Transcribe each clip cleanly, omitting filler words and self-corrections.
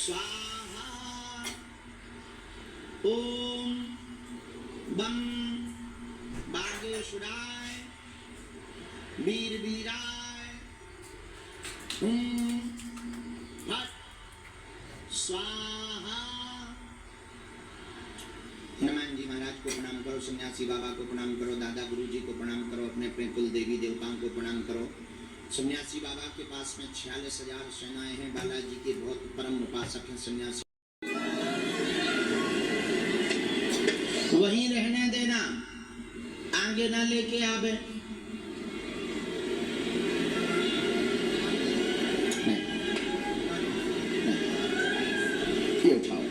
स्वाहा ओम बम बागेश्वराय वीर वीराय भट स्वाहा। हनुमान जी महाराज को प्रणाम करो, सन्यासी बाबा को प्रणाम करो, दादा गुरु जी को प्रणाम करो, अपने अपने कुल देवी देवताओं को प्रणाम करो। सन्यासी बाबा के पास में 46,000 सेनाएं हैं। बालाजी के बहुत परम उपासक हैं सन्यासी। वहीं रहने देना, आगे ना लेके आवे। ये उठाओ।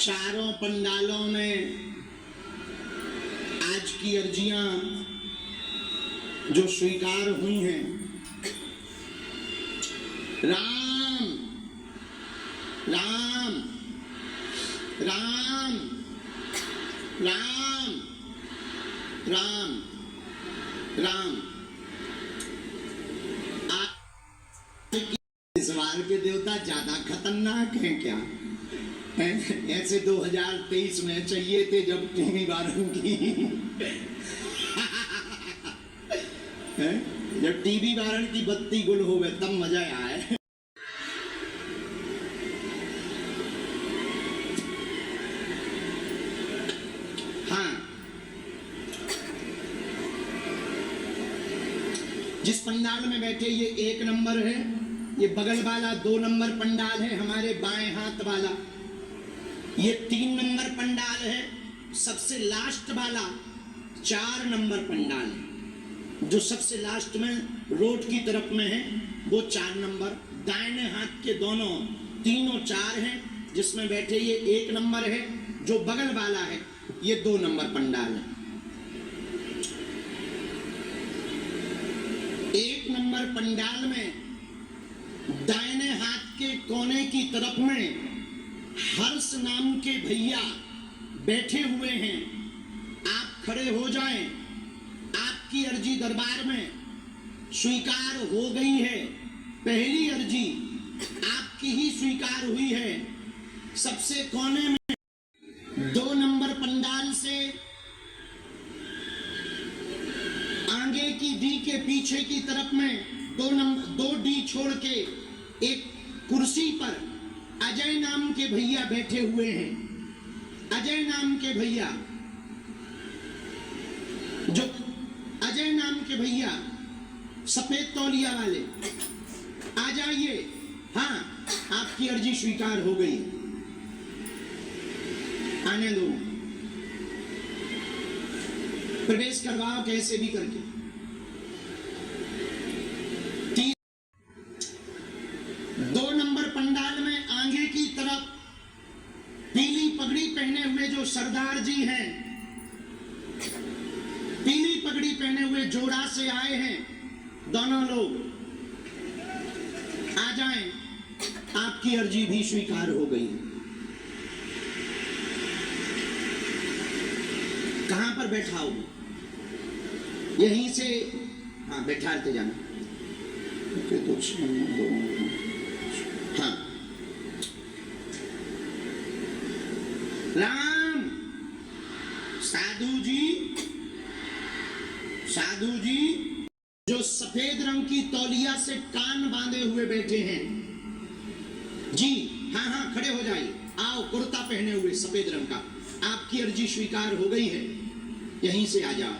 चारों पंडालों में आज की अर्जियां जो स्वीकार हुई हैं, राम राम राम राम राम राम। इस बार के देवता ज्यादा खतरनाक हैं क्या? ऐसे 2023 में चाहिए थे जब टीवी वालों की जब टीवी वारण की बत्ती गुल हो गए तब मजा आए। हाँ, जिस पंडाल में बैठे ये 1 नंबर है, ये बगल वाला 2 नंबर पंडाल है, हमारे बाएं हाथ वाला ये 3 नंबर पंडाल है, सबसे लास्ट वाला 4 नंबर पंडाल है। जो सबसे लास्ट में रोड की तरफ में है वो 4 नंबर। दाहिने हाथ के दोनों तीनों 4 हैं, जिसमें बैठे ये 1 नंबर है। जो बगल वाला है ये 2 नंबर पंडाल है। 1 नंबर पंडाल में दाहिने हाथ के कोने की तरफ में हर्ष नाम के भैया बैठे हुए हैं। आप खड़े हो जाएं, आपकी अर्जी दरबार में स्वीकार हो गई है। पहली अर्जी आपकी ही स्वीकार हुई है। सबसे कोने में 2 नंबर पंडाल से आगे की डी के पीछे की तरफ में 2 डी छोड़ के एक कुर्सी पर अजय नाम के भैया बैठे हुए हैं। अजय नाम के भैया, जो अजय नाम के भैया सफेद तौलिया वाले, आ जाइए। हाँ, आपकी अर्जी स्वीकार हो गई, आने दो, प्रवेश करवाओ कैसे भी करके। 2 नंबर पंडाल में आगे की तरफ पीली पगड़ी पहने हुए जो सरदार जी हैं, पीली पगड़ी पहने हुए जोड़ा से आए हैं, दोनों लोग आ जाएं। आपकी अर्जी भी स्वीकार हो गई। कहां पर बैठाओगे? यहीं से, हाँ, बैठाते जाना। हाँ, राम साधु जी जो सफेद रंग की तौलिया से कान बांधे हुए बैठे हैं जी, हाँ हाँ, खड़े हो जाइए। आओ, कुर्ता पहने हुए सफेद रंग का, आपकी अर्जी स्वीकार हो गई है। यहीं से आ जाओ।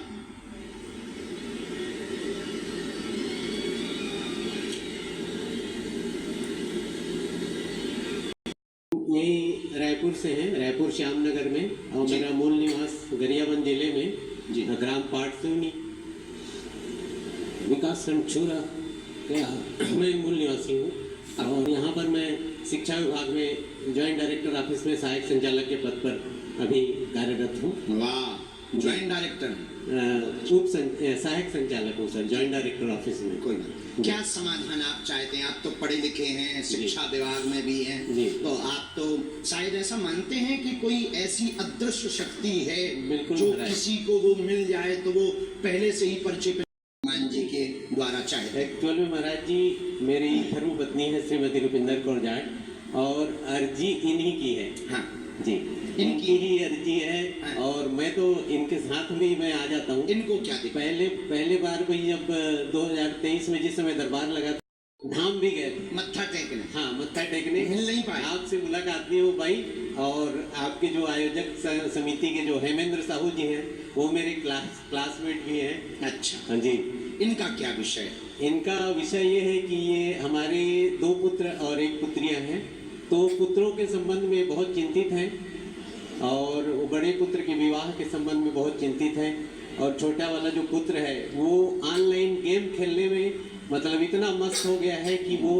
यही रायपुर से है, रायपुर श्यामनगर में, और मेरा मूल निवास गरियाबंद जिले में जी, ग्राम पाटसोनी, विकास खंड छूरा मैं मूल निवासी हूँ। और यहाँ पर मैं शिक्षा विभाग में ज्वाइंट डायरेक्टर ऑफिस में सहायक संचालक के पद पर अभी कार्यरत हूँ। वाह, ज्वाइंट डायरेक्टर हैं। सहायक संचालक हूँ सर, जॉइंट डायरेक्टर ऑफिस में। कोई नहीं, क्या समाधान आप चाहते हैं? आप तो पढ़े लिखे हैं, शिक्षा विभाग में भी हैं, जी। तो आप तो शायद ऐसा मानते हैं कि कोई ऐसी अदृश्य शक्ति है बिल्कुल जो महाराज। किसी को वो मिल जाए तो वो पहले से ही परिचय मान जी के द्वारा चाहे। एक्चुअल में महाराज जी, मेरी धर्म पत्नी है श्रीमती रुपिंदर कौर जाट, और अर्जी इन्हीं की है। हाँ जी, इनकी ही अर्जी है। हाँ। और मैं तो इनके साथ में ही मैं आ जाता हूँ। इनको क्या दिक्कत? पहले बार भाई जब 2023 में जिस समय दरबार लगा था, धाम भी गए थे। मत्था टेकने? हाँ, मत्था टेकने मिल नहीं पाए। आपसे मुलाकात नहीं हो पाई। और आपके जो आयोजक समिति के जो हेमेंद्र साहू जी हैं, वो मेरे क्लासमेट भी हैं। अच्छा, हाँ जी। इनका क्या विषय है? इनका विषय ये है कि ये हमारे 2 पुत्र और 1 पुत्रियां हैं, तो पुत्रों के संबंध में बहुत चिंतित हैं, और वो बड़े पुत्र के विवाह के संबंध में बहुत चिंतित हैं, और छोटा वाला जो पुत्र है वो ऑनलाइन गेम खेलने में मतलब इतना मस्त हो गया है कि वो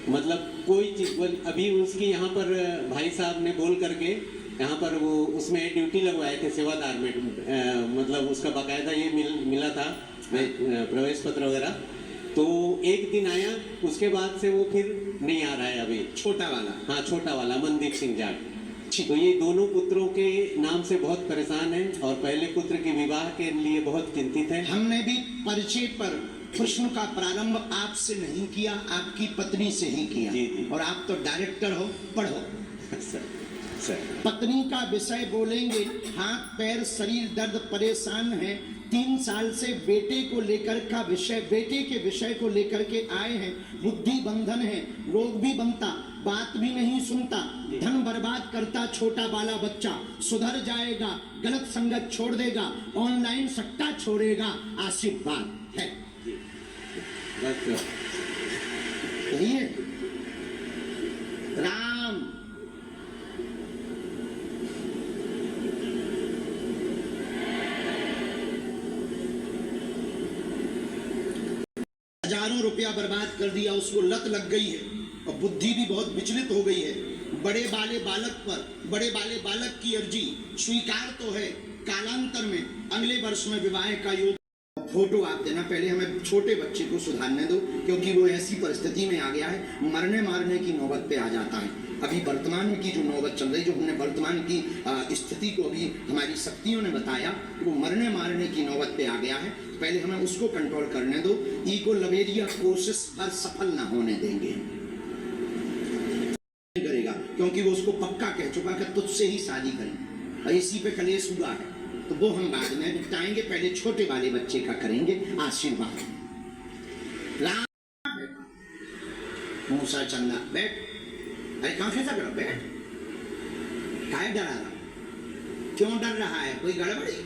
मतलब कोई चीज़ अभी उसकी यहाँ पर भाई साहब ने बोल करके यहाँ पर वो उसमें ड्यूटी लगवाए थे सेवादार में, मतलब उसका बाकायदा ये मिला था प्रवेश पत्र वगैरह। तो एक दिन आया, उसके बाद से वो फिर नहीं आ रहा है अभी। छोटा वाला? हाँ, छोटा वाला मनदीप सिंह जाट। तो ये दोनों पुत्रों के नाम से बहुत परेशान है, और पहले पुत्र के विवाह के लिए बहुत चिंतित है। हमने भी परिचय पर प्रश्न का प्रारंभ आपसे नहीं किया, आपकी पत्नी से ही किया। जी, जी। और आप तो डायरेक्टर हो, पढ़ो। सर पत्नी का विषय बोलेंगे। हाथ पैर शरीर दर्द परेशान है। 3 साल से बेटे को लेकर का विषय, बेटे के विषय को लेकर के आए हैं। बुद्धि बंधन है, रोग भी बनता, बात भी नहीं सुनता, धन बर्बाद करता छोटा बाला बच्चा, सुधर जाएगा, गलत संगत छोड़ देगा, ऑनलाइन सट्टा छोड़ेगा, आशीर्वाद है। बस यही है राम। हजारों रुपया बर्बाद कर दिया, उसको लत लग गई है, और बुद्धि भी बहुत विचलित हो गई है। बड़े वाले बालक की अर्जी स्वीकार तो है, कालांतर में अगले वर्ष में विवाह का योग। फोटो आप देना, पहले हमें छोटे बच्चे को सुधारने दो, क्योंकि वो ऐसी परिस्थिति में आ गया है, मरने मारने की नौबत पे आ जाता है। अभी वर्तमान की जो नौबत चल रही, जो हमने वर्तमान की स्थिति को अभी हमारी शक्तियों ने बताया, वो मरने मारने की नौबत पे आ गया है। पहले हमें उसको कंट्रोल करने दो। ईगो लवेरिया कोशिश पर सफल ना होने देंगे करेगा, क्योंकि वो उसको पक्का कह चुका कि तुझसे ही शादी करें, और इसी पे कलेश हुआ है। तो वो हम बाद में निपटाएंगे, पहले छोटे वाले बच्चे का करेंगे। आशीर्वाद। राम मूसा चंदा बैठ। अरे कहाँ कैसा करो, बैठ। काय डरा रहा, क्यों डर रहा है? कोई गड़बड़ी?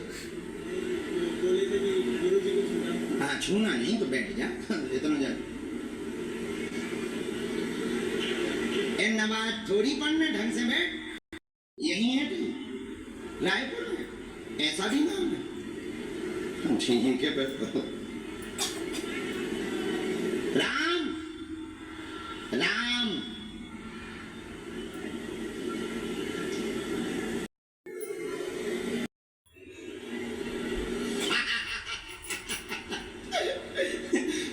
हाँ, छूना नहीं तो बैठ जा। इतना जा, नमाज थोड़ी पढ़ने, ढंग से बैठ। यही है कहीं रायपुर में, ऐसा भी नाम है। ठीक है, राम राम।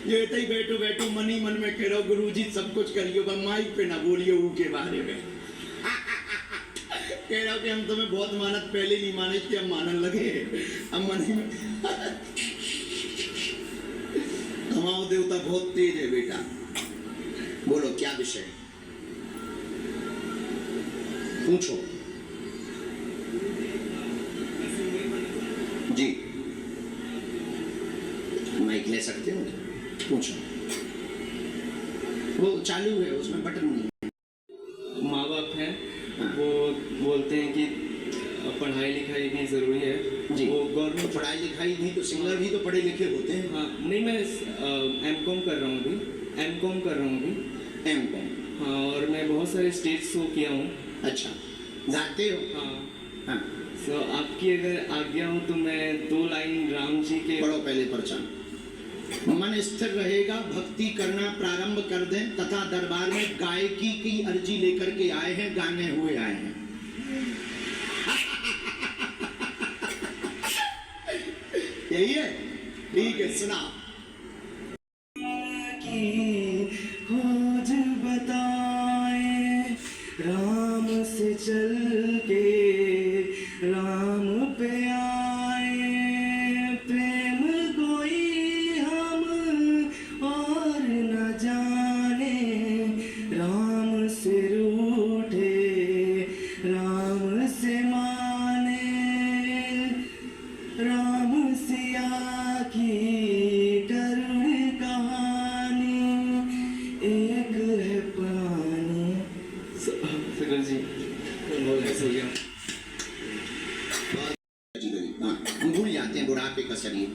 ये ही बैठो बैठो मन ही मन में कह रहा गुरुजी सब कुछ करियो, बस माइक पे ना बोलियो ऊ के बारे में। कह रहा कि हम तुम्हें बहुत मानत, पहले नहीं माने थे, हम मानने लगे। अब मन ही में हमारा देवता बहुत तेज है बेटा। बोलो क्या विषय, पूछो जी। माइक ले सकते हो, पूछो। वो चालू है, उसमें बटन नहीं है। माँ बाप हैं, हाँ। वो बोलते हैं कि पढ़ाई लिखाई भी ज़रूरी है जी। वो तो गवर्नमेंट। पढ़ाई लिखाई नहीं तो सिंगर भी तो पढ़े लिखे होते हैं। हाँ, नहीं मैं M.Com कर रहा हूँ अभी, M.Com कर रहा हूँ अभी। M.Com। हाँ, और मैं बहुत सारे स्टेज शो किया हूँ। अच्छा, गाते हो? हाँ, हाँ, तो आपकी अगर आज्ञा हो तो मैं 2 लाइन राम जी के। पढ़ो पहले परचान। मन स्थिर रहेगा, भक्ति करना प्रारंभ कर दें, तथा दरबार में गायकी की अर्जी लेकर के आए हैं, गाने हुए आए हैं। यही है, ठीक है, सुना। खोज बताए राम से चल के राम पे आए, प्रेम कोई हम और न जाने, राम से रूठे राम से माने, राम सिया की करुण कहानी एक है पुरानी। फिकर जी बहुत ऐसा हो गया। हाँ, हम भूल जाते हैं बुढ़ापे का शरीर।